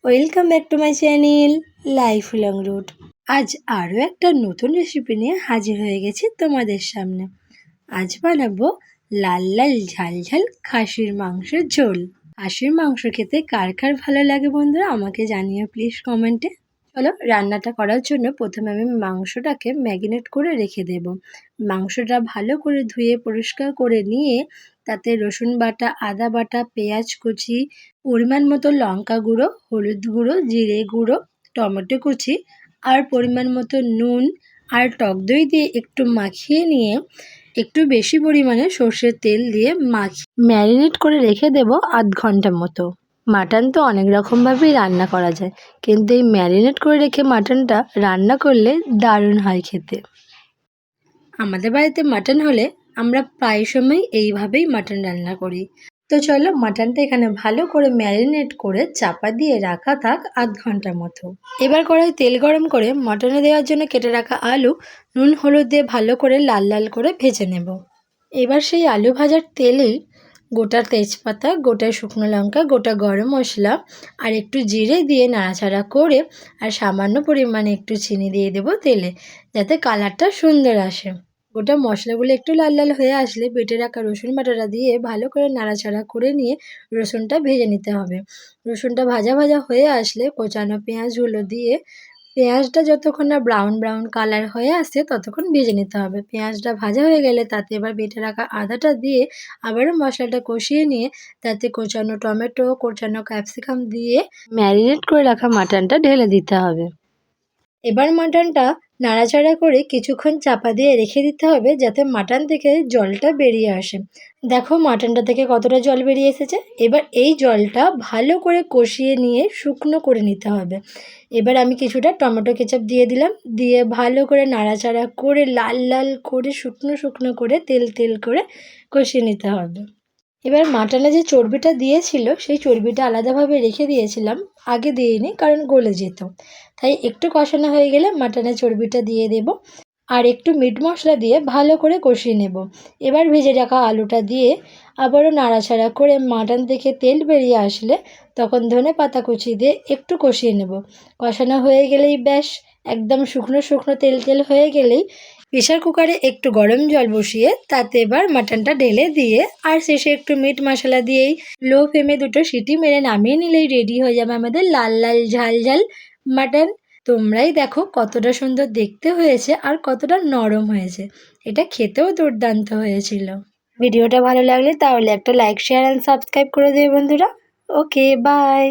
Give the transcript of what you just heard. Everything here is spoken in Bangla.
Welcome back to my channel life long route. আজ আরও একটা নতুন রেসিপি নিয়ে হাজির হয়ে গেছি তোমাদের সামনে। আজ বানাবো লাল লাল ঝাল ঝাল খাসির মাংসের ঝোল। খাসির মাংস খেতে কার কার ভালো লাগে বন্ধুরা আমাকে জানিও প্লিজ কমেন্টে। চলো রান্নাটা করার জন্য প্রথমে আমি মাংসটাকে ম্যারিনেট করে রেখে দেব। মাংসটা ভালো করে ধুয়ে পরিষ্কার করে নিয়ে তাতে রসুন বাটা, আদা বাটা, পেঁয়াজ কুচি, পরিমাণ মতো লঙ্কা গুঁড়ো, হলুদ গুঁড়ো, জিরে গুঁড়ো, টমেটো কুচি আর পরিমাণ মতো নুন আর টক দই দিয়ে একটু মাখিয়ে নিয়ে একটু বেশি পরিমাণে সর্ষের তেল দিয়ে ম্যারিনেট করে রেখে দেব আধ ঘন্টা মতো। মাটন তো অনেক রকমভাবেই রান্না করা যায়, কিন্তু এই ম্যারিনেট করে রেখে মাটনটা রান্না করলে দারুণ হয় খেতে। আমাদের বাড়িতে মাটন হলে আমরা প্রায় সময় এইভাবেই মাটন রান্না করি। তো চলো মাটনটা এখানে ভালো করে ম্যারিনেট করে চাপা দিয়ে রাখা থাক আধ ঘন্টার মতো। এবার কড়াই তেল গরম করে মাটনে দেওয়ার জন্য কেটে রাখা আলু নুন হলুদ দিয়ে ভালো করে লাল লাল করে ভেজে নেব। এবার সেই আলু ভাজার তেলেই গোটা তেজপাতা, গোটা শুকনো লঙ্কা, গোটা গরম মশলা আর একটু জিরে দিয়ে নাড়াচাড়া করে আর সামান্য পরিমাণে একটু চিনি দিয়ে দেবো তেলে, যাতে কালারটা সুন্দর আসে। গোটা মশলাগুলো একটু লাল লাল হয়ে আসলে বেটে রাখা রসুন বাটাটা দিয়ে ভালো করে নাড়াচাড়া করে নিয়ে রসুনটা ভেজে নিতে হবে। রসুনটা ভাজা ভাজা হয়ে আসলে কোচানো পেঁয়াজগুলো দিয়ে পেঁয়াজটা যতক্ষণ না ব্রাউন ব্রাউন কালার হয়ে আসছে ততক্ষণ ভেজে নিতে হবে। পেঁয়াজটা ভাজা হয়ে গেলে তাতে এবার বেটে রাখা আদাটা দিয়ে আবারও মশলাটা কষিয়ে নিয়ে তাতে কোচানো টমেটো, কোচানো ক্যাপসিকাম দিয়ে ম্যারিনেট করে রাখা মাটনটা ঢেলে দিতে হবে। এবার মাটনটা নাড়াচাড়া করে কিছুক্ষণ চাপা দিয়ে রেখে দিতে হবে যাতে মাটন থেকে জলটা বেরিয়ে আসে। দেখো মাটনটা থেকে কতটা জল বেরিয়ে এসেছে। এবার এই জলটা ভালো করে কষিয়ে নিয়ে শুকনো করে নিতে হবে। এবার আমি কিছুটা টমেটো কেচাপ দিয়ে দিলাম, দিয়ে ভালো করে নাড়াচাড়া করে লাল লাল করে শুকনো শুকনো করে তেল তেল করে কষিয়ে নিতে হবে। এবার মাটনে যে চর্বিটা দিয়েছিল সেই চর্বিটা আলাদাভাবে রেখে দিয়েছিলাম, আগে দিইনি কারণ গলে যেত। তাই একটু কষানো হয়ে গেলে মাটনের চর্বিটা দিয়ে দেব আর একটু মিট মশলা দিয়ে ভালো করে কষিয়ে নেব। এবার ভেজে রাখা আলুটা দিয়ে আবারও নাড়াচাড়া করে মাটন থেকে তেল বেরিয়ে আসলে তখন ধনে পাতা কুচি দিয়ে একটু কষিয়ে নেব। কষানো হয়ে গেলেই ব্যাস, একদম শুকনো শুকনো তেল তেল হয়ে গেলেই প্রেশার কুকারে একটু গরম জল বসিয়ে তাতে এবার মাটনটা ঢেলে দিয়ে আর শেষে একটু মিট মশলা দিয়েই লো ফ্লেমে দুটো সিটি মেরে নামিয়ে নিলেই রেডি হয়ে যাবে আমাদের লাল লাল ঝাল ঝাল মাটন। তোমরাই দেখো কতটা সুন্দর দেখতে হয়েছে আর কতটা নরম হয়েছে, এটা খেতেও দুর্দান্ত হয়েছিল। ভিডিওটা ভালো লাগলে তাহলে একটা লাইক, শেয়ার অ্যান্ড সাবস্ক্রাইব করে দেবে বন্ধুরা। Okay bye.